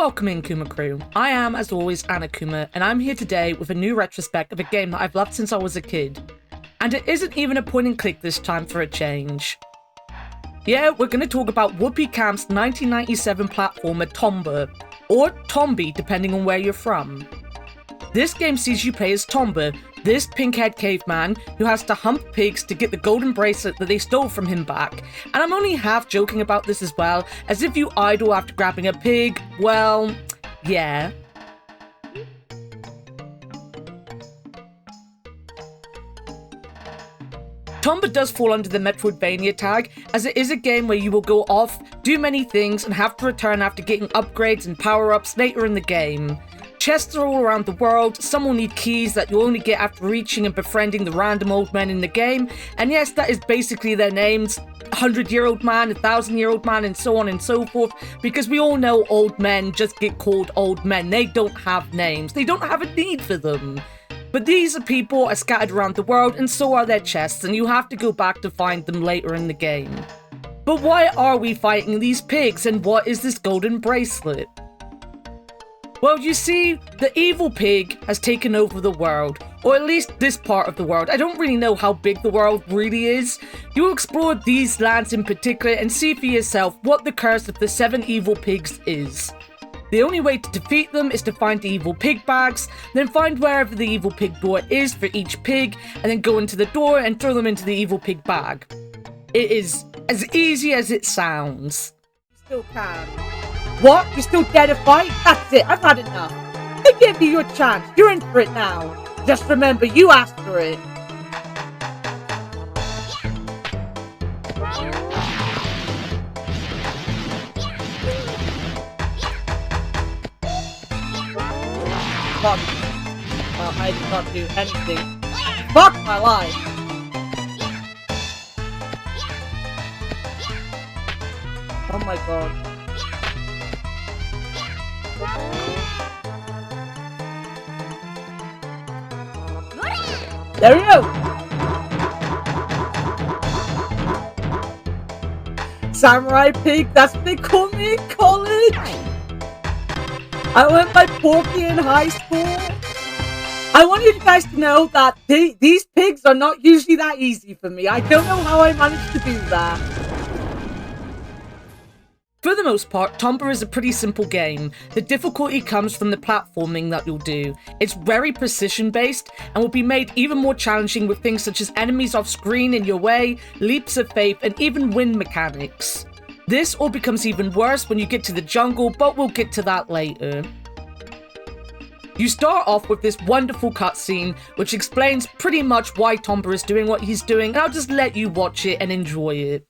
Welcome in, Kuma Crew. I am, as always, Annakuma, and I'm here today with a new retrospect of a game that I've loved since I was a kid. And it isn't even a point and click this time for a change. Yeah, we're going to talk about Whoopi Camp's 1997 platformer Tomba, or Tombi depending on where you're from. This game sees you play as Tomba, this pink-haired caveman who has to hump pigs to get the golden bracelet that they stole from him back. And I'm only half joking about this as well, as if you idle after grabbing a pig, well, yeah. Tomba does fall under the Metroidvania tag, as it is a game where you will go off, do many things, and have to return after getting upgrades and power-ups later in the game. Chests are all around the world, some will need keys that you'll only get after reaching and befriending the random old men in the game, and yes, that is basically their names, 100-year-old man, 1,000-year-old man, and so on and so forth, because we all know old men just get called old men, they don't have names, they don't have a need for them. But these people are scattered around the world, and so are their chests, and you have to go back to find them later in the game. But why are we fighting these pigs, and what is this golden bracelet? Well, you see, the evil pig has taken over the world, or at least this part of the world. I don't really know how big the world really is. You'll explore these lands in particular and see for yourself what the curse of the 7 evil pigs is. The only way to defeat them is to find the evil pig bags, then find wherever the evil pig door is for each pig, and then go into the door and throw them into the evil pig bag. It is as easy as it sounds. Still can. What? You still dare to fight? That's it, I've had enough. I gave you your chance, you're in for it now. Just remember, you asked for it. Fuck. Well, I did not do anything. Fuck my life. Oh my god. There we go! Samurai pig, that's what they call me in college! I went by Porky in high school. I want you guys to know that these pigs are not usually that easy for me. I don't know how I managed to do that. For the most part, Tomba is a pretty simple game. The difficulty comes from the platforming that you'll do. It's very precision based and will be made even more challenging with things such as enemies off screen in your way, leaps of faith, and even wind mechanics. This all becomes even worse when you get to the jungle, but we'll get to that later. You start off with this wonderful cutscene, which explains pretty much why Tomba is doing what he's doing, and I'll just let you watch it and enjoy it.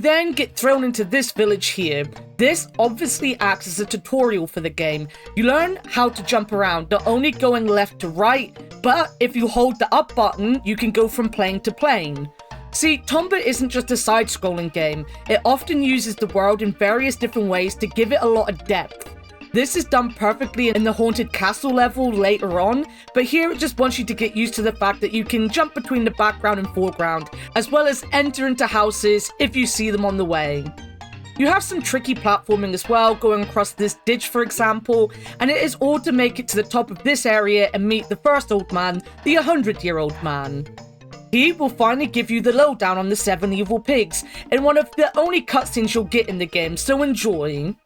then get thrown into this village here. This obviously acts as a tutorial for the game. You learn how to jump around, not only going left to right, but if you hold the up button, you can go from plane to plane. See, Tomba isn't just a side-scrolling game. It often uses the world in various different ways to give it a lot of depth. This is done perfectly in the Haunted Castle level later on, but here it just wants you to get used to the fact that you can jump between the background and foreground, as well as enter into houses if you see them on the way. You have some tricky platforming as well, going across this ditch for example, and it is all to make it to the top of this area and meet the first old man, the 100-year-old man. He will finally give you the lowdown on the 7 evil pigs, in one of the only cutscenes you'll get in the game, so enjoy.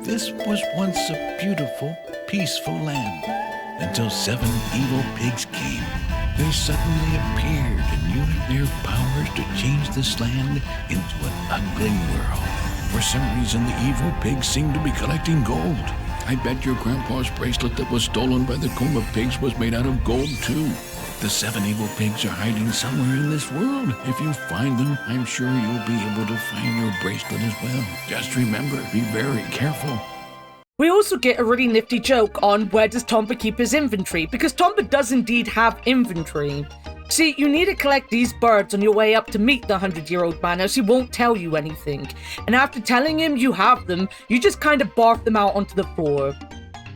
This was once a beautiful, peaceful land, until 7 evil pigs came. They suddenly appeared and used their powers to change this land into an ugly world. For some reason, the evil pigs seemed to be collecting gold. I bet your grandpa's bracelet that was stolen by the Tomba pigs was made out of gold too. The 7 evil pigs are hiding somewhere in this world. If you find them, I'm sure you'll be able to find your bracelet as well. Just remember, be very careful. We also get a really nifty joke on where does Tomba keep his inventory, because Tomba does indeed have inventory. See, you need to collect these birds on your way up to meet the 100-year-old man, as he won't tell you anything. And after telling him you have them, you just kind of barf them out onto the floor.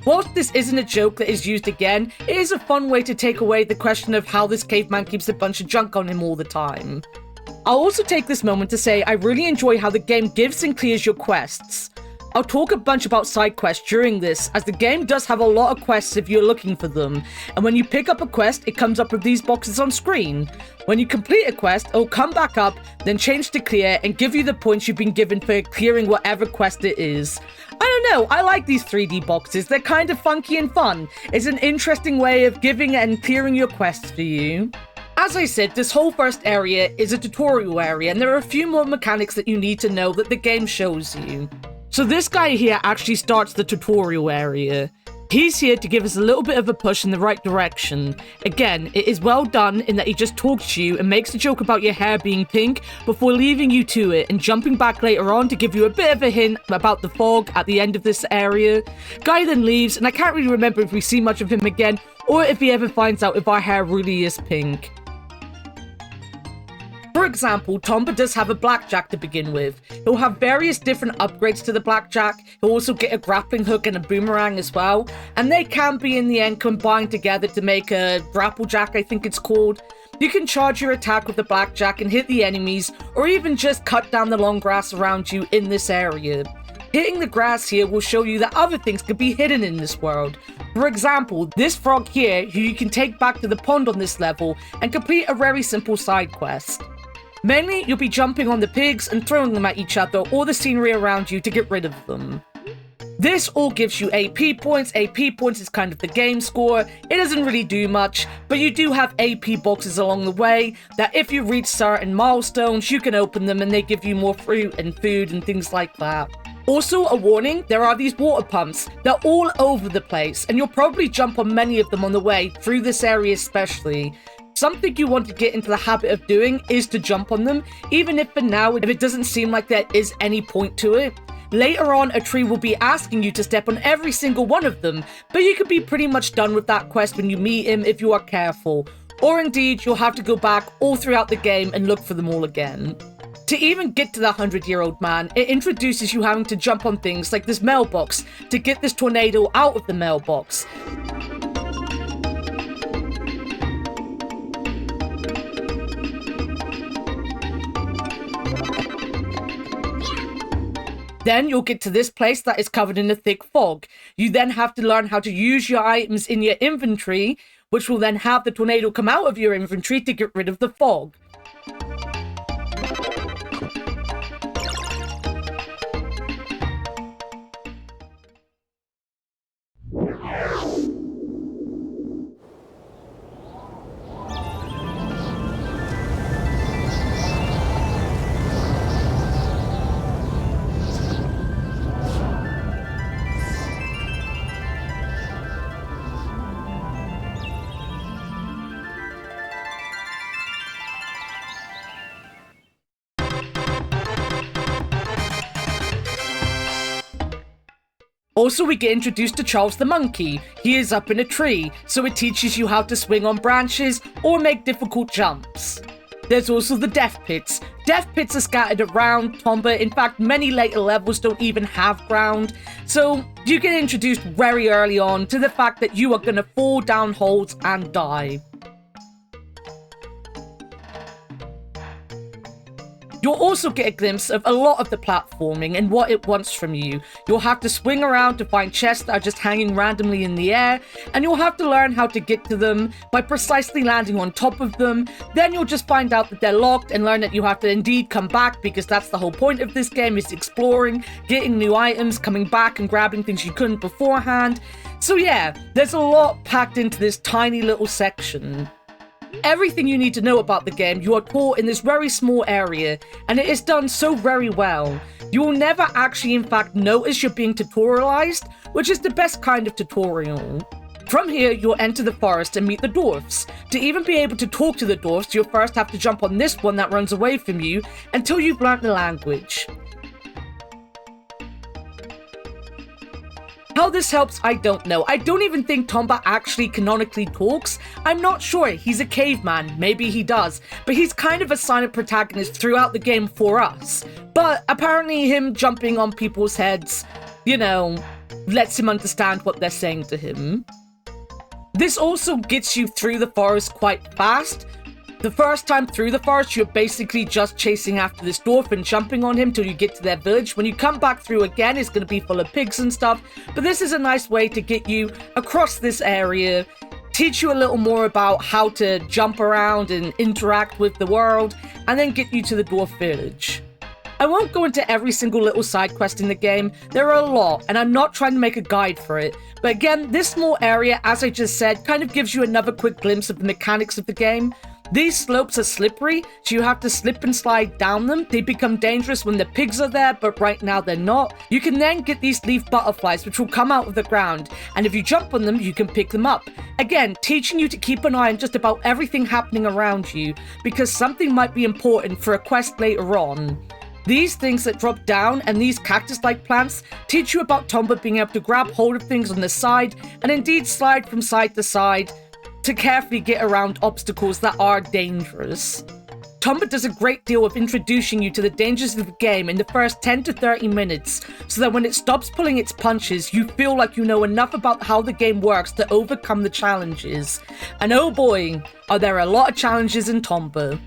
Whilst this isn't a joke that is used again, it is a fun way to take away the question of how this caveman keeps a bunch of junk on him all the time. I'll also take this moment to say I really enjoy how the game gives and clears your quests. I'll talk a bunch about side quests during this, as the game does have a lot of quests if you're looking for them, and when you pick up a quest, it comes up with these boxes on screen. When you complete a quest, it'll come back up, then change to clear, and give you the points you've been given for clearing whatever quest it is. I don't know, I like these 3D boxes, they're kind of funky and fun. It's an interesting way of giving and clearing your quests for you. As I said, this whole first area is a tutorial area, and there are a few more mechanics that you need to know that the game shows you. So this guy here actually starts the tutorial area. He's here to give us a little bit of a push in the right direction. Again, it is well done in that he just talks to you and makes a joke about your hair being pink before leaving you to it and jumping back later on to give you a bit of a hint about the fog at the end of this area. Guy then leaves, and I can't really remember if we see much of him again or if he ever finds out if our hair really is pink. For example, Tomba does have a blackjack to begin with. He'll have various different upgrades to the blackjack. He'll also get a grappling hook and a boomerang as well. And they can be in the end combined together to make a grapplejack, I think it's called. You can charge your attack with the blackjack and hit the enemies, or even just cut down the long grass around you in this area. Hitting the grass here will show you that other things could be hidden in this world. For example, this frog here, who you can take back to the pond on this level and complete a very simple side quest. Mainly, you'll be jumping on the pigs and throwing them at each other or the scenery around you to get rid of them. This all gives you AP points. AP points is kind of the game score. It doesn't really do much, but you do have AP boxes along the way that if you reach certain milestones, you can open them and they give you more fruit and food and things like that. Also, a warning, there are these water pumps. They're all over the place, and you'll probably jump on many of them on the way through this area especially. Something you want to get into the habit of doing is to jump on them, even if for now, if it doesn't seem like there is any point to it. Later on, a tree will be asking you to step on every single one of them, but you could be pretty much done with that quest when you meet him if you are careful. Or indeed, you'll have to go back all throughout the game and look for them all again. To even get to the 100-year-old man, it introduces you having to jump on things like this mailbox to get this tornado out of the mailbox. Then you'll get to this place that is covered in a thick fog. You then have to learn how to use your items in your inventory, which will then have the tornado come out of your inventory to get rid of the fog. Also, we get introduced to Charles the monkey. He is up in a tree, so it teaches you how to swing on branches or make difficult jumps. There's also the death pits. Death pits are scattered around Tomba. In fact, many later levels don't even have ground. So you get introduced very early on to the fact that you are going to fall down holes and die. You'll also get a glimpse of a lot of the platforming and what it wants from you. You'll have to swing around to find chests that are just hanging randomly in the air, and you'll have to learn how to get to them by precisely landing on top of them. Then you'll just find out that they're locked and learn that you have to indeed come back, because that's the whole point of this game, is exploring, getting new items, coming back and grabbing things you couldn't beforehand. So yeah, there's a lot packed into this tiny little section. Everything you need to know about the game you are taught in this very small area, and it is done so very well. You will never actually in fact notice you're being tutorialized, which is the best kind of tutorial. From here, you'll enter the forest and meet the dwarfs. To even be able to talk to the dwarfs, you'll first have to jump on this one that runs away from you until you've learnt the language. How this helps, I don't know. I don't even think Tomba actually canonically talks. I'm not sure. He's a caveman. Maybe he does. But he's kind of a silent protagonist throughout the game for us. But apparently him jumping on people's heads, you know, lets him understand what they're saying to him. This also gets you through the forest quite fast. The first time through the forest, you're basically just chasing after this dwarf and jumping on him till you get to their village. When you come back through again, it's going to be full of pigs and stuff. But this is a nice way to get you across this area, teach you a little more about how to jump around and interact with the world, and then get you to the dwarf village. I won't go into every single little side quest in the game. There are a lot, and I'm not trying to make a guide for it. But again, this small area, as I just said, kind of gives you another quick glimpse of the mechanics of the game. These slopes are slippery, so you have to slip and slide down them. They become dangerous when the pigs are there, but right now they're not. You can then get these leaf butterflies, which will come out of the ground, and if you jump on them, you can pick them up. Again, teaching you to keep an eye on just about everything happening around you, because something might be important for a quest later on. These things that drop down and these cactus-like plants teach you about Tomba being able to grab hold of things on the side, and indeed slide from side to side, to carefully get around obstacles that are dangerous. Tomba does a great deal of introducing you to the dangers of the game in the first 10 to 30 minutes, so that when it stops pulling its punches, you feel like you know enough about how the game works to overcome the challenges. And oh boy, are there a lot of challenges in Tomba.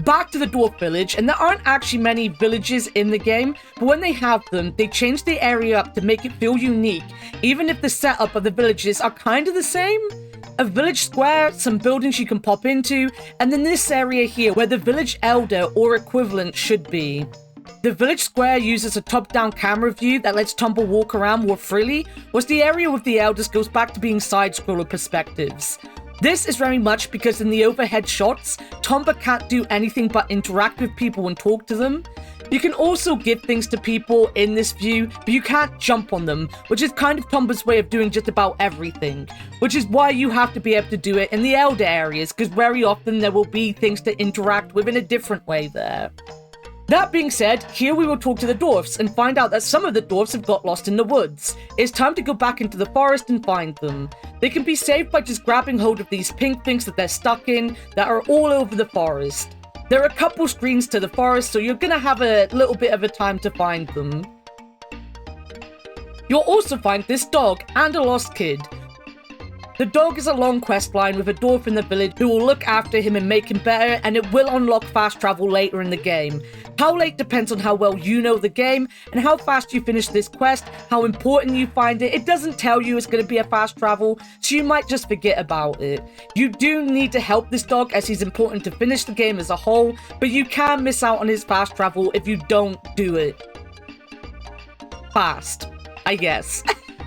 Back to the dwarf village, and there aren't actually many villages in the game, but when they have them, they change the area up to make it feel unique, even if the setup of the villages are kind of the same. A village square, some buildings you can pop into, and then this area here where the village elder or equivalent should be. The village square uses a top-down camera view that lets Tomba walk around more freely, whilst the area with the elders goes back to being side-scroller perspectives. This is very much because in the overhead shots, Tomba can't do anything but interact with people and talk to them. You can also give things to people in this view, but you can't jump on them, which is kind of Tomba's way of doing just about everything, which is why you have to be able to do it in the elder areas, because very often there will be things to interact with in a different way there. That being said, here we will talk to the dwarfs and find out that some of the dwarfs have got lost in the woods. It's time to go back into the forest and find them. They can be saved by just grabbing hold of these pink things that they're stuck in that are all over the forest. There are a couple screens to the forest, so you're gonna have a little bit of a time to find them. You'll also find this dog and a lost kid. The dog is a long quest line with a dwarf in the village who will look after him and make him better, and it will unlock fast travel later in the game. How late depends on how well you know the game and how fast you finish this quest, how important you find it. It doesn't tell you it's going to be a fast travel, so you might just forget about it. You do need to help this dog as he's important to finish the game as a whole, but you can miss out on his fast travel if you don't do it fast, I guess.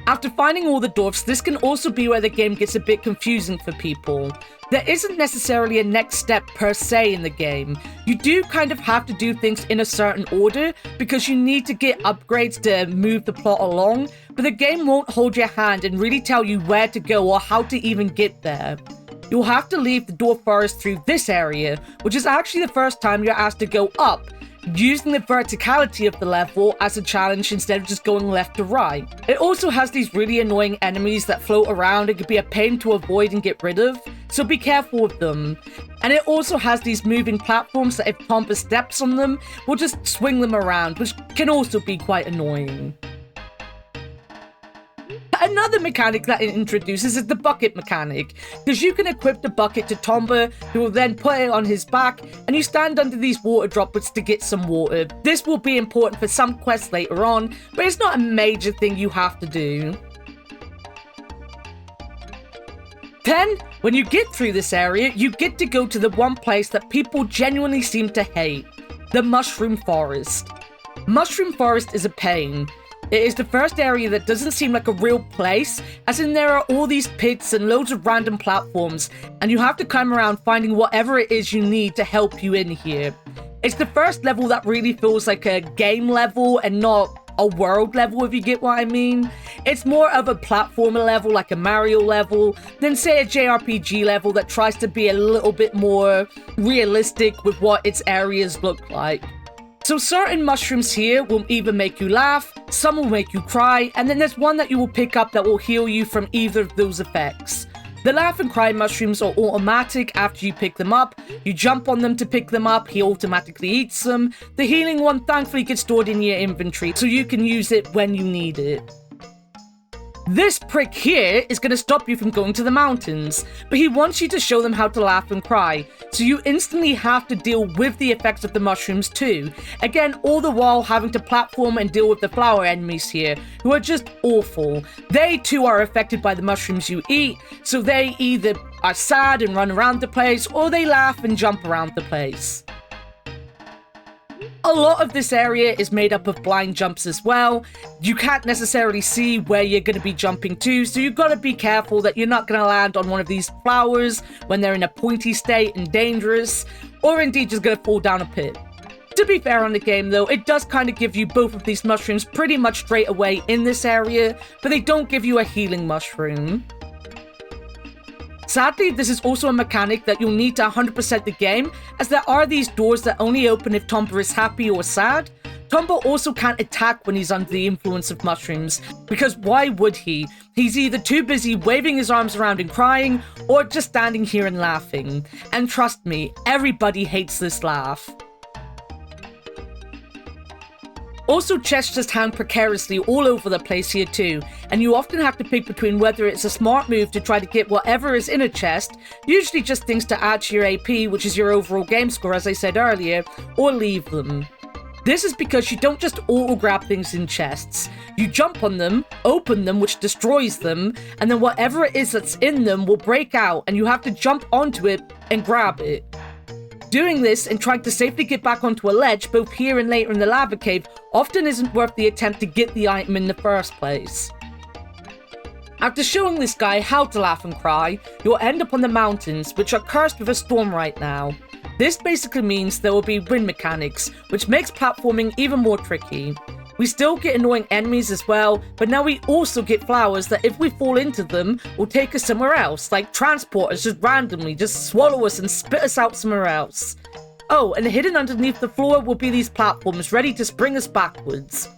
After finding all the dwarfs, this can also be where the game gets a bit confusing for people. There isn't necessarily a next step per se in the game. You do kind of have to do things in a certain order because you need to get upgrades to move the plot along, but the game won't hold your hand and really tell you where to go or how to even get there. You'll have to leave the dwarf forest through this area, which is actually the first time you're asked to go up, using the verticality of the level as a challenge instead of just going left to right. It also has these really annoying enemies that float around and can be a pain to avoid and get rid of, so be careful with them. And it also has these moving platforms that if Tomba steps on them, will just swing them around, which can also be quite annoying. Another mechanic that it introduces is the bucket mechanic, because you can equip the bucket to Tomba, who will then put it on his back, and you stand under these water droplets to get some water. This will be important for some quests later on, but it's not a major thing you have to do. Then, when you get through this area, you get to go to the one place that people genuinely seem to hate, the Mushroom Forest. Mushroom Forest is a pain. It is the first area that doesn't seem like a real place, as in there are all these pits and loads of random platforms, and you have to climb around finding whatever it is you need to help you in here. It's the first level that really feels like a game level and not a world level, if you get what I mean. It's more of a platformer level, like a Mario level, than say a JRPG level that tries to be a little bit more realistic with what its areas look like. So certain mushrooms here will either make you laugh, some will make you cry, and then there's one that you will pick up that will heal you from either of those effects. The laugh and cry mushrooms are automatic after you pick them up. You jump on them to pick them up, he automatically eats them. The healing one thankfully gets stored in your inventory, so you can use it when you need it. This prick here is going to stop you from going to the mountains, but he wants you to show them how to laugh and cry, so you instantly have to deal with the effects of the mushrooms too. Again, all the while having to platform and deal with the flower enemies here, who are just awful. They too are affected by the mushrooms you eat, so they either are sad and run around the place, or they laugh and jump around the place. A lot of this area is made up of blind jumps as well. You can't necessarily see where you're going to be jumping to, so you've got to be careful that you're not going to land on one of these flowers when they're in a pointy state and dangerous, or indeed just going to fall down a pit. To be fair on the game though, it does kind of give you both of these mushrooms pretty much straight away in this area, but they don't give you a healing mushroom. Sadly, this is also a mechanic that you'll need to 100% the game, as there are these doors that only open if Tomba is happy or sad. Tomba also can't attack when he's under the influence of mushrooms, because why would he? He's either too busy waving his arms around and crying, or just standing here and laughing. And trust me, everybody hates this laugh. Also, chests just hang precariously all over the place here too, and you often have to pick between whether it's a smart move to try to get whatever is in a chest, usually just things to add to your AP, which is your overall game score as I said earlier, or leave them. This is because you don't just auto-grab things in chests. You jump on them, open them, which destroys them, and then whatever it is that's in them will break out, and you have to jump onto it and grab it. Doing this and trying to safely get back onto a ledge, both here and later in the lava cave, often isn't worth the attempt to get the item in the first place. After showing this guy how to laugh and cry, you'll end up on the mountains, which are cursed with a storm right now. This basically means there will be wind mechanics, which makes platforming even more tricky. We still get annoying enemies as well, but now we also get flowers that if we fall into them, will take us somewhere else, like transport us just randomly, just swallow us and spit us out somewhere else. Oh, and hidden underneath the floor will be these platforms ready to spring us backwards.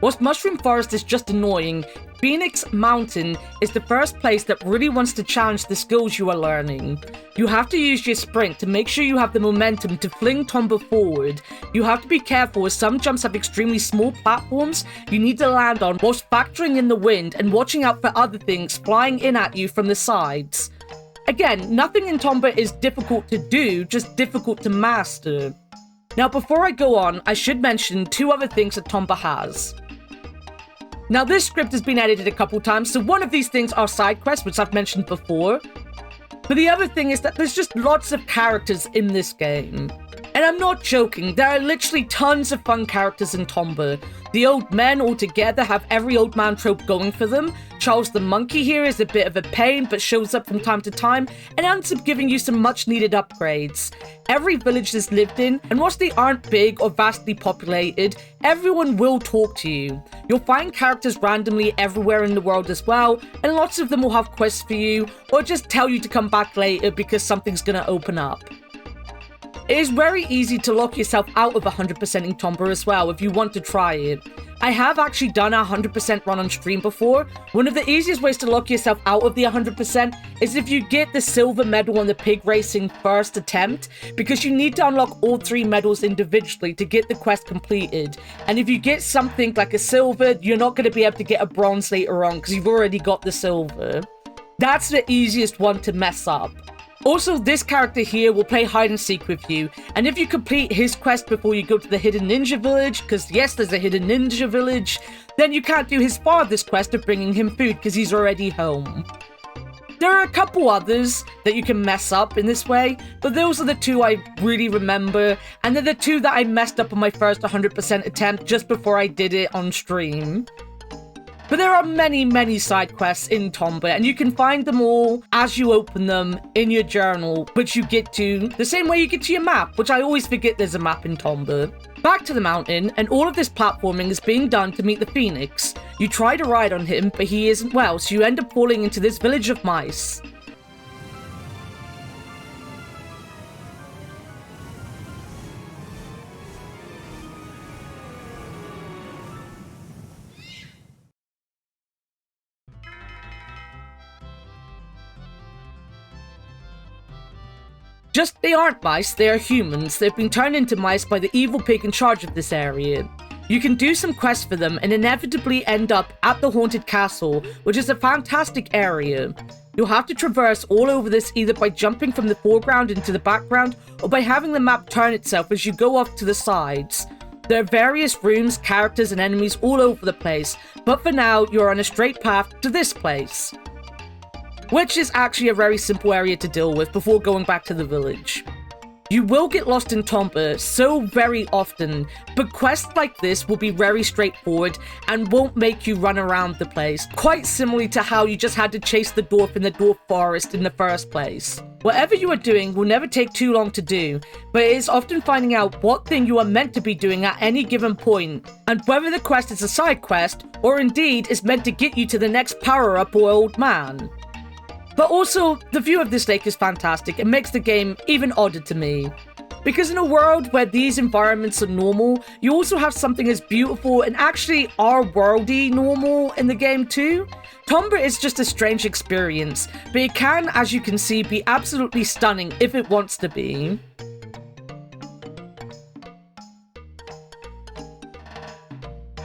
Whilst Mushroom Forest is just annoying, Phoenix Mountain is the first place that really wants to challenge the skills you are learning. You have to use your sprint to make sure you have the momentum to fling Tomba forward. You have to be careful as some jumps have extremely small platforms you need to land on whilst factoring in the wind and watching out for other things flying in at you from the sides. Again, nothing in Tomba is difficult to do, just difficult to master. Now before I go on, I should mention two other things that Tomba has. Now this script has been edited a couple times, so one of these things are side quests, which I've mentioned before. But the other thing is that there's just lots of characters in this game. And I'm not joking, there are literally tons of fun characters in Tomba. The old men altogether have every old man trope going for them. Charles the Monkey here is a bit of a pain, but shows up from time to time and ends up giving you some much needed upgrades. Every village is lived in, and whilst they aren't big or vastly populated, everyone will talk to you. You'll find characters randomly everywhere in the world as well, and lots of them will have quests for you, or just tell you to come back later because something's gonna open up. It is very easy to lock yourself out of 100%ing Tomba as well if you want to try it. I have actually done a 100% run on stream before. One of the easiest ways to lock yourself out of the 100% is if you get the silver medal on the pig racing first attempt, because you need to unlock all 3 medals individually to get the quest completed. And if you get something like a silver, you're not going to be able to get a bronze later on because you've already got the silver. That's the easiest one to mess up. Also, this character here will play hide and seek with you, and if you complete his quest before you go to the hidden ninja village, because yes, there's a hidden ninja village, then you can't do his father's quest of bringing him food because he's already home. There are a couple others that you can mess up in this way, but those are the 2 I really remember, and they're the 2 that I messed up on my first 100% attempt just before I did it on stream. But there are many side quests in Tomba, and you can find them all as you open them in your journal, which you get to the same way you get to your map, which I always forget there's a map in Tomba. Back to the mountain, and all of this platforming is being done to meet the Phoenix. You try to ride on him, but he isn't well, so you end up falling into this village of mice. Just, they aren't mice, they are humans. They've been turned into mice by the evil pig in charge of this area. You can do some quests for them and inevitably end up at the haunted castle, which is a fantastic area. You'll have to traverse all over this either by jumping from the foreground into the background or by having the map turn itself as you go off to the sides. There are various rooms, characters, and enemies all over the place, but for now, you're on a straight path to this place, which is actually a very simple area to deal with before going back to the village. You will get lost in Tomba so very often, but quests like this will be very straightforward and won't make you run around the place, quite similarly to how you just had to chase the dwarf in the dwarf forest in the first place. Whatever you are doing will never take too long to do, but it is often finding out what thing you are meant to be doing at any given point, and whether the quest is a side quest, or indeed is meant to get you to the next power-up or old man. But also, the view of this lake is fantastic and makes the game even odder to me. Because in a world where these environments are normal, you also have something as beautiful and actually our-worldy normal in the game too. Tomba is just a strange experience, but it can, as you can see, be absolutely stunning if it wants to be.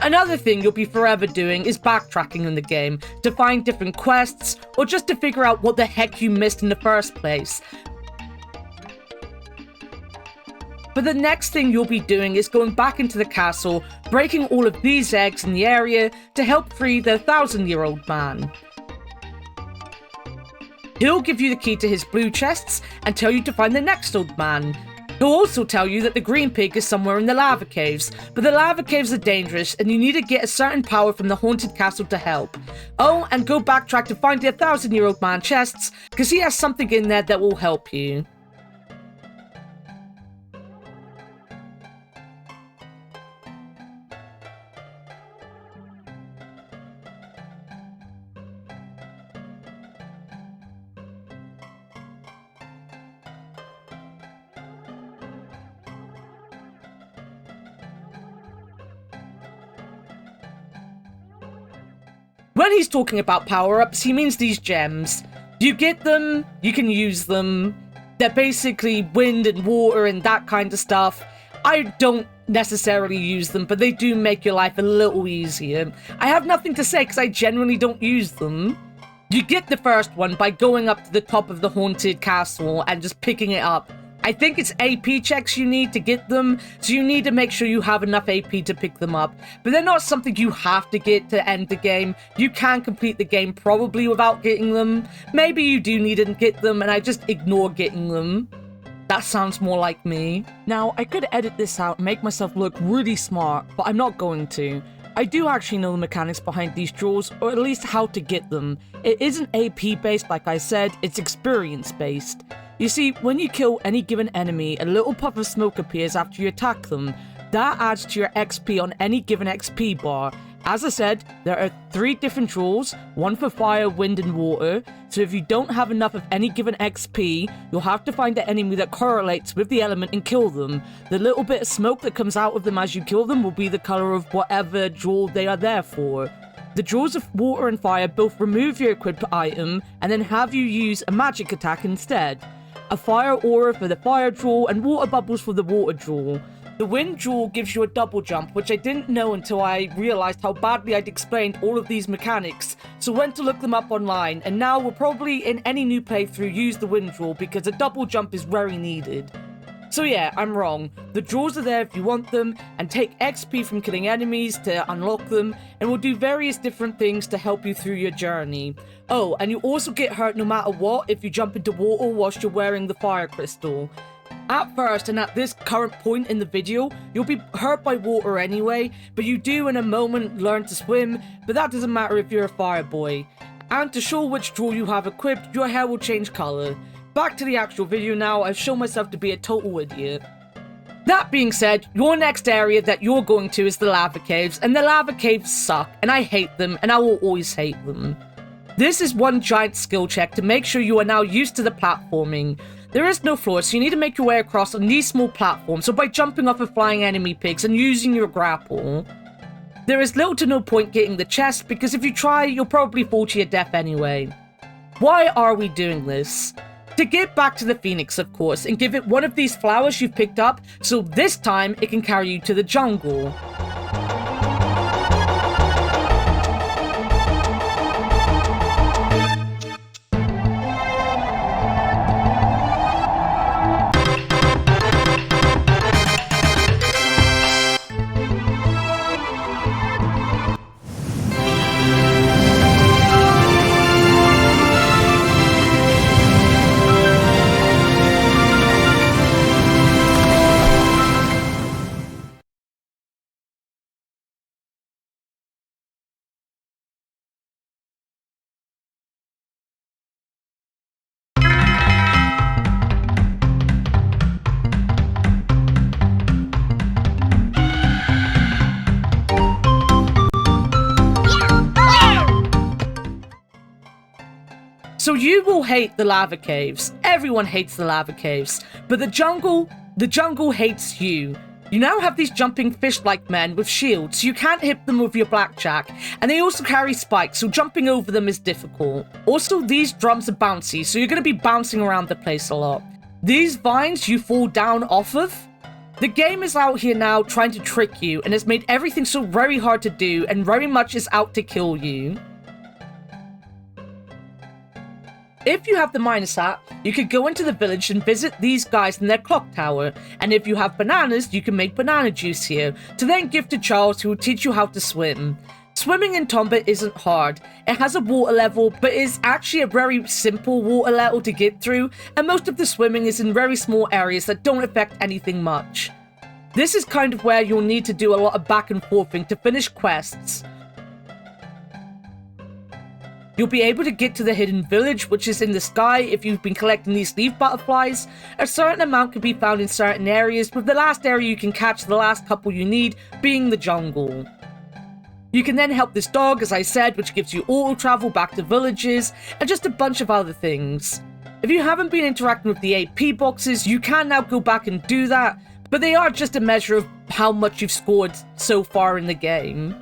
Another thing you'll be forever doing is backtracking in the game to find different quests or just to figure out what the heck you missed in the first place. But the next thing you'll be doing is going back into the castle, breaking all of these eggs in the area to help free the 1,000-year-old man. He'll give you the key to his blue chests and tell you to find the next old man. He'll also tell you that the green pig is somewhere in the lava caves, but the lava caves are dangerous and you need to get a certain power from the haunted castle to help. Oh, and go backtrack to find the 1,000-year-old man chests, because he has something in there that will help you. When he's talking about power-ups, he means these gems. You get them, you can use them. They're basically wind and water and that kind of stuff. I don't necessarily use them, but they do make your life a little easier. I have nothing to say because I generally don't use them. You get the first one by going up to the top of the haunted castle and just picking it up. I think it's AP checks you need to get them, so you need to make sure you have enough AP to pick them up. But they're not something you have to get to end the game. You can complete the game probably without getting them. Maybe you do need to get them, and I just ignore getting them. That sounds more like me. Now, I could edit this out and make myself look really smart, but I'm not going to. I do actually know the mechanics behind these jewels, or at least how to get them. It isn't AP based like I said, it's experience based. You see, when you kill any given enemy, a little puff of smoke appears after you attack them. That adds to your XP on any given XP bar. As I said, there are 3 different jewels, one for fire, wind, and water, so if you don't have enough of any given XP, you'll have to find the enemy that correlates with the element and kill them. The little bit of smoke that comes out of them as you kill them will be the color of whatever jewel they are there for. The jewels of water and fire both remove your equipped item, and then have you use a magic attack instead. A fire aura for the fire jewel, and water bubbles for the water jewel. The wind jewel gives you a double jump, which I didn't know until I realized how badly I'd explained all of these mechanics, so went to look them up online, and now we'll probably in any new playthrough use the wind jewel because a double jump is very needed. So yeah, I'm wrong. The jewels are there if you want them, and take XP from killing enemies to unlock them, and will do various different things to help you through your journey. Oh, and you also get hurt no matter what if you jump into water whilst you're wearing the fire crystal. At first, and at this current point in the video, you'll be hurt by water anyway, but you do in a moment learn to swim, but that doesn't matter if you're a fire boy. And to show which jewel you have equipped, your hair will change colour. Back to the actual video now, I've shown myself to be a total idiot. That being said, your next area that you're going to is the lava caves, and the lava caves suck, and I hate them, and I will always hate them. This is one giant skill check to make sure you are now used to the platforming. There is no floor, so you need to make your way across on these small platforms, or by jumping off of flying enemy pigs and using your grapple. There is little to no point getting the chest, because if you try, you'll probably fall to your death anyway. Why are we doing this? To get back to the Phoenix, of course, and give it one of these flowers you've picked up, so this time it can carry you to the jungle. So you will hate the lava caves. Everyone hates the lava caves. But the jungle hates you. You now have these jumping fish-like men with shields, so you can't hit them with your blackjack. And they also carry spikes, so jumping over them is difficult. Also, these drums are bouncy, so you're going to be bouncing around the place a lot. These vines you fall down off of. The game is out here now trying to trick you, and has made everything so very hard to do, and very much is out to kill you. If you have the Minus hat, you could go into the village and visit these guys in their clock tower, and if you have bananas, you can make banana juice here, to then give to Charles, who will teach you how to swim. Swimming in Tomba isn't hard. It has a water level, but is actually a very simple water level to get through, and most of the swimming is in very small areas that don't affect anything much. This is kind of where you'll need to do a lot of back and forthing to finish quests. You'll be able to get to the hidden village, which is in the sky if you've been collecting these leaf butterflies. A certain amount can be found in certain areas, with the last area you can catch the last couple you need being the jungle. You can then help this dog, as I said, which gives you auto travel back to villages, and just a bunch of other things. If you haven't been interacting with the AP boxes, you can now go back and do that, but they are just a measure of how much you've scored so far in the game.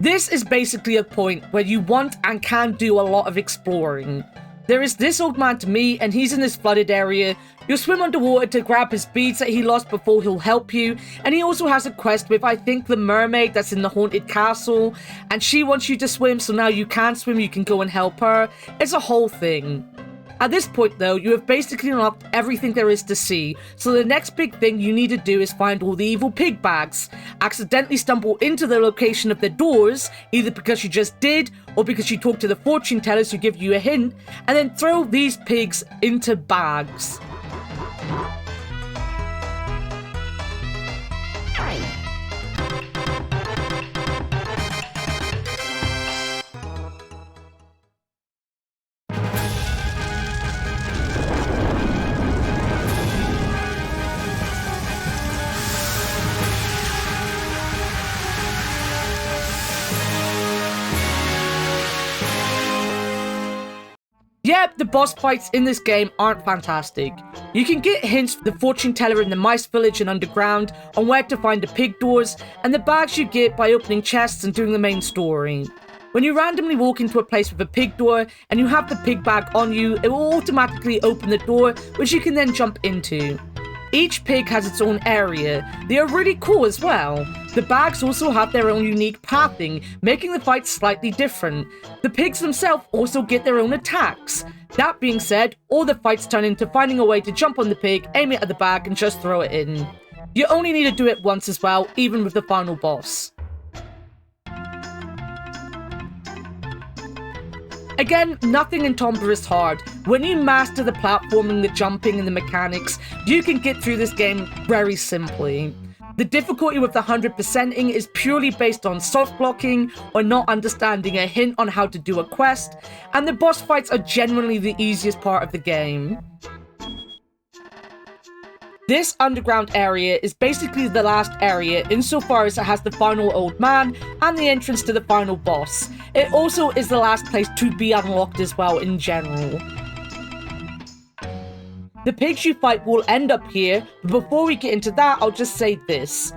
This is basically a point where you want and can do a lot of exploring. There is this old man to meet, and he's in this flooded area. You'll swim underwater to grab his beads that he lost before he'll help you, and he also has a quest with, I think, the mermaid that's in the haunted castle, and she wants you to swim, so now you can swim, you can go and help her. It's a whole thing. At this point though, you have basically unlocked everything there is to see, so the next big thing you need to do is find all the evil pig bags, accidentally stumble into the location of their doors, either because you just did, or because you talked to the fortune tellers who give you a hint, and then throw these pigs into bags. Yep, the boss fights in this game aren't fantastic. You can get hints from the fortune teller in the mice village and underground on where to find the pig doors, and the bags you get by opening chests and doing the main story. When you randomly walk into a place with a pig door and you have the pig bag on you, it will automatically open the door, which you can then jump into. Each pig has its own area. They are really cool as well. The bags also have their own unique pathing, making the fights slightly different. The pigs themselves also get their own attacks. That being said, all the fights turn into finding a way to jump on the pig, aim it at the bag, and just throw it in. You only need to do it once as well, even with the final boss. Again, nothing in Tomba is hard. When you master the platforming, the jumping, and the mechanics, you can get through this game very simply. The difficulty with the 100%ing is purely based on soft blocking or not understanding a hint on how to do a quest, and the boss fights are genuinely the easiest part of the game. This underground area is basically the last area insofar as it has the final old man and the entrance to the final boss. It also is the last place to be unlocked as well in general. The pigs you fight will end up here, but before we get into that, I'll just say this.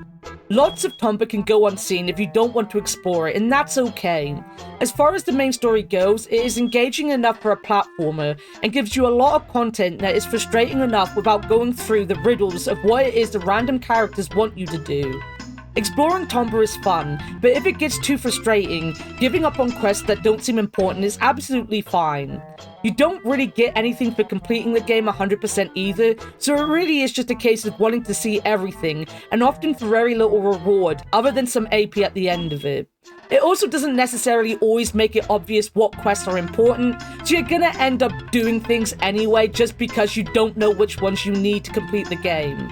Lots of Tomba can go unseen if you don't want to explore it, and that's okay. As far as the main story goes, it is engaging enough for a platformer, and gives you a lot of content that is frustrating enough without going through the riddles of what it is the random characters want you to do. Exploring Tomba is fun, but if it gets too frustrating, giving up on quests that don't seem important is absolutely fine. You don't really get anything for completing the game 100% either, so it really is just a case of wanting to see everything, and often for very little reward, other than some AP at the end of it. It also doesn't necessarily always make it obvious what quests are important, so you're gonna end up doing things anyway just because you don't know which ones you need to complete the game.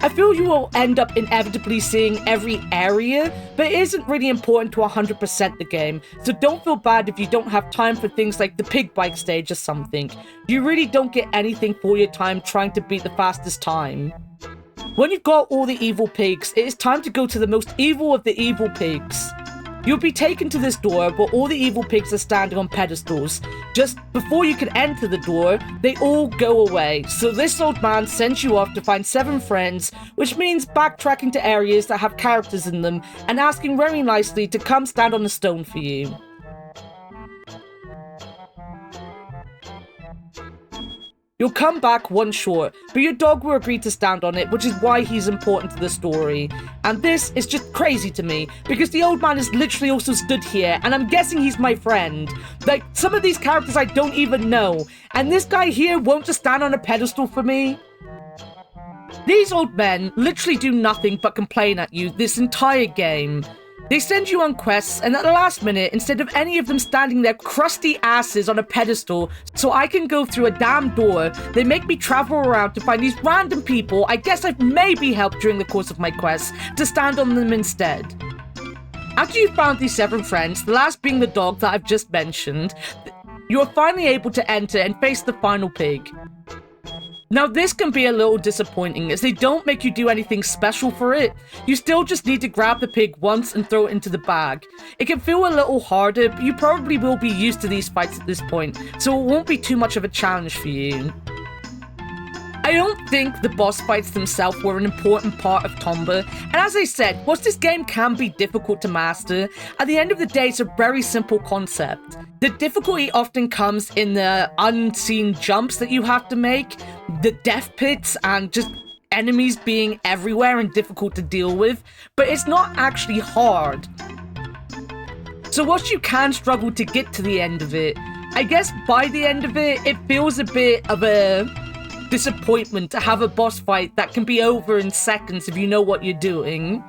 I feel you will end up inevitably seeing every area, but it isn't really important to 100% the game, so don't feel bad if you don't have time for things like the pig bike stage or something. You really don't get anything for your time trying to beat the fastest time. When you've got all the evil pigs, it is time to go to the most evil of the evil pigs. You'll be taken to this door where all the evil pigs are standing on pedestals. Just before you can enter the door, they all go away. So this old man sends you off to find 7 friends, which means backtracking to areas that have characters in them and asking very nicely to come stand on a stone for you. You'll come back one short, but your dog will agree to stand on it, which is why he's important to the story. And this is just crazy to me, because the old man is literally also stood here, and I'm guessing he's my friend. Like, some of these characters I don't even know, and this guy here won't just stand on a pedestal for me. These old men literally do nothing but complain at you this entire game. They send you on quests, and at the last minute, instead of any of them standing their crusty asses on a pedestal so I can go through a damn door, they make me travel around to find these random people I guess I've maybe helped during the course of my quests to stand on them instead. After you've found these 7 friends, the last being the dog that I've just mentioned, you are finally able to enter and face the final pig. Now this can be a little disappointing as they don't make you do anything special for it. You still just need to grab the pig once and throw it into the bag. It can feel a little harder, but you probably will be used to these fights at this point, so it won't be too much of a challenge for you. I don't think the boss fights themselves were an important part of Tomba, and as I said, whilst this game can be difficult to master, at the end of the day it's a very simple concept. The difficulty often comes in the unseen jumps that you have to make, the death pits, and just enemies being everywhere and difficult to deal with, but it's not actually hard. So whilst you can struggle to get to the end of it, I guess by the end of it, it feels a bit of a disappointment to have a boss fight that can be over in seconds if you know what you're doing.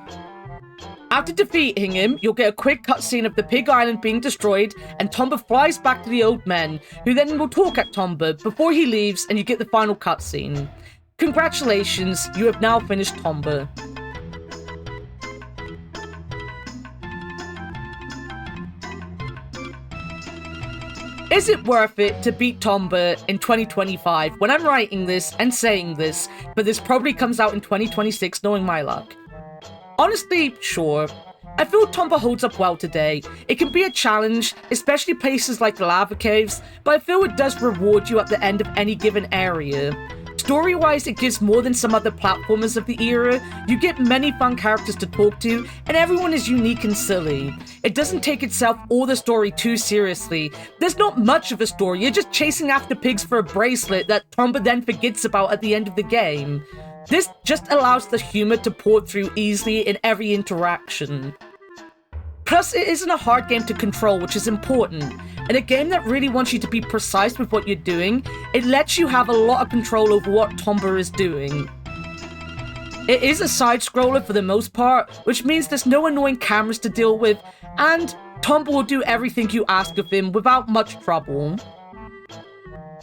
After defeating him, you'll get a quick cutscene of the Pig Island being destroyed, and Tomba flies back to the old men, who then will talk at Tomba before he leaves, and you get the final cutscene. Congratulations, you have now finished Tomba. Is it worth it to beat Tomba in 2025 when I'm writing this and saying this, but this probably comes out in 2026 knowing my luck? Honestly, sure. I feel Tomba holds up well today. It can be a challenge, especially places like the lava caves, but I feel it does reward you at the end of any given area. Story-wise, it gives more than some other platformers of the era. You get many fun characters to talk to, and everyone is unique and silly. It doesn't take itself or the story too seriously. There's not much of a story, you're just chasing after pigs for a bracelet that Tomba then forgets about at the end of the game. This just allows the humor to pour through easily in every interaction. Plus, it isn't a hard game to control, which is important. In a game that really wants you to be precise with what you're doing, it lets you have a lot of control over what Tomba is doing. It is a side-scroller for the most part, which means there's no annoying cameras to deal with, and Tomba will do everything you ask of him without much trouble.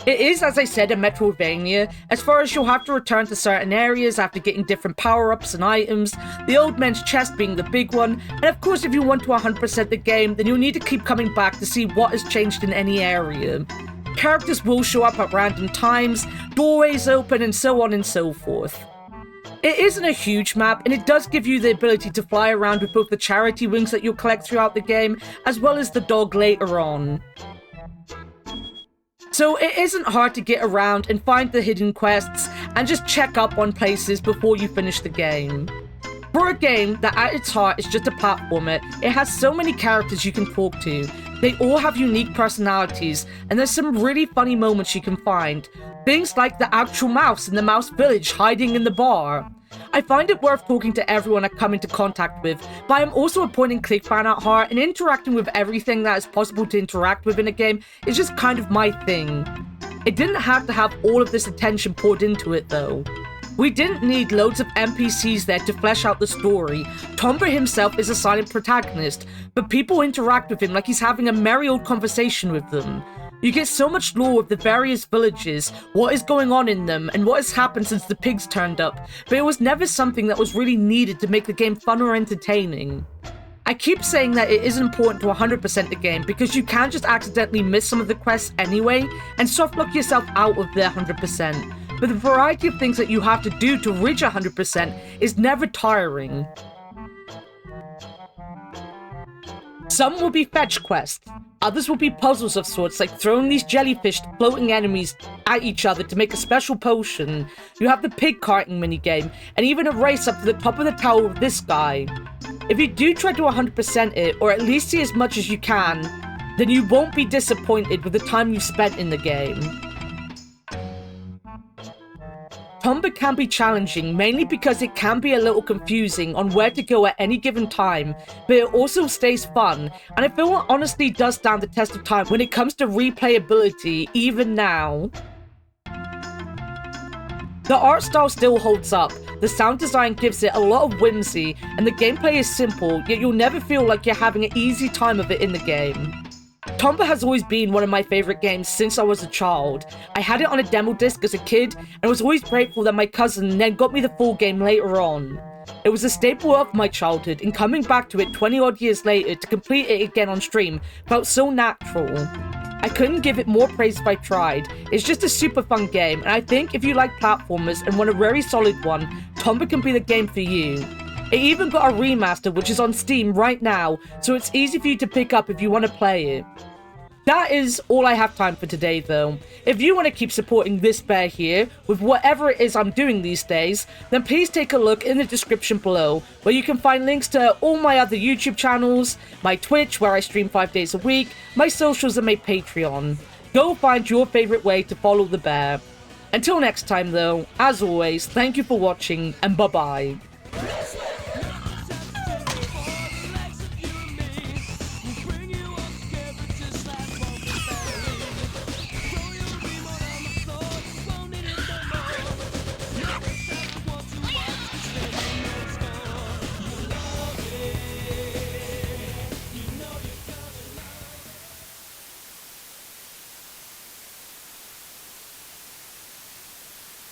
It is, as I said, a Metroidvania, as far as you'll have to return to certain areas after getting different power-ups and items, the old man's chest being the big one, and of course if you want to 100% the game, then you'll need to keep coming back to see what has changed in any area. Characters will show up at random times, doorways open, and so on and so forth. It isn't a huge map, and it does give you the ability to fly around with both the charity wings that you'll collect throughout the game, as well as the dog later on. So it isn't hard to get around and find the hidden quests and just check up on places before you finish the game. For a game that at its heart is just a platformer, it has so many characters you can talk to. They all have unique personalities, and there's some really funny moments you can find. Things like the actual mouse in the mouse village hiding in the bar. I find it worth talking to everyone I come into contact with, but I'm also a point-and-click fan at heart, and interacting with everything that is possible to interact with in a game is just kind of my thing. It didn't have to have all of this attention poured into it though. We didn't need loads of NPCs there to flesh out the story. Tomba himself is a silent protagonist, but people interact with him like he's having a merry old conversation with them. You get so much lore of the various villages, what is going on in them, and what has happened since the pigs turned up, but it was never something that was really needed to make the game fun or entertaining. I keep saying that it is important to 100% the game because you can just accidentally miss some of the quests anyway, and softlock yourself out of the 100%. But the variety of things that you have to do to reach 100% is never tiring. Some will be fetch quests, others will be puzzles of sorts, like throwing these jellyfish floating enemies at each other to make a special potion. You have the pig carting minigame, and even a race up to the top of the tower with this guy. If you do try to 100% it, or at least see as much as you can, then you won't be disappointed with the time you've spent in the game. Tomba can be challenging, mainly because it can be a little confusing on where to go at any given time, but it also stays fun, and I feel it honestly does stand the test of time when it comes to replayability, even now. The art style still holds up, the sound design gives it a lot of whimsy, and the gameplay is simple, yet you'll never feel like you're having an easy time of it in the game. Tomba has always been one of my favorite games since I was a child. I had it on a demo disc as a kid, and was always grateful that my cousin then got me the full game later on. It was a staple of my childhood, and coming back to it 20 odd years later to complete it again on stream felt so natural. I couldn't give it more praise if I tried. It's just a super fun game, and I think if you like platformers and want a very solid one, Tomba can be the game for you. It even got a remaster, which is on Steam right now, so it's easy for you to pick up if you want to play it. That is all I have time for today though. If you want to keep supporting this bear here with whatever it is I'm doing these days, then please take a look in the description below, where you can find links to all my other YouTube channels, my Twitch where I stream 5 days a week, my socials and my Patreon. Go find your favorite way to follow the bear. Until next time though, as always, thank you for watching and bye bye.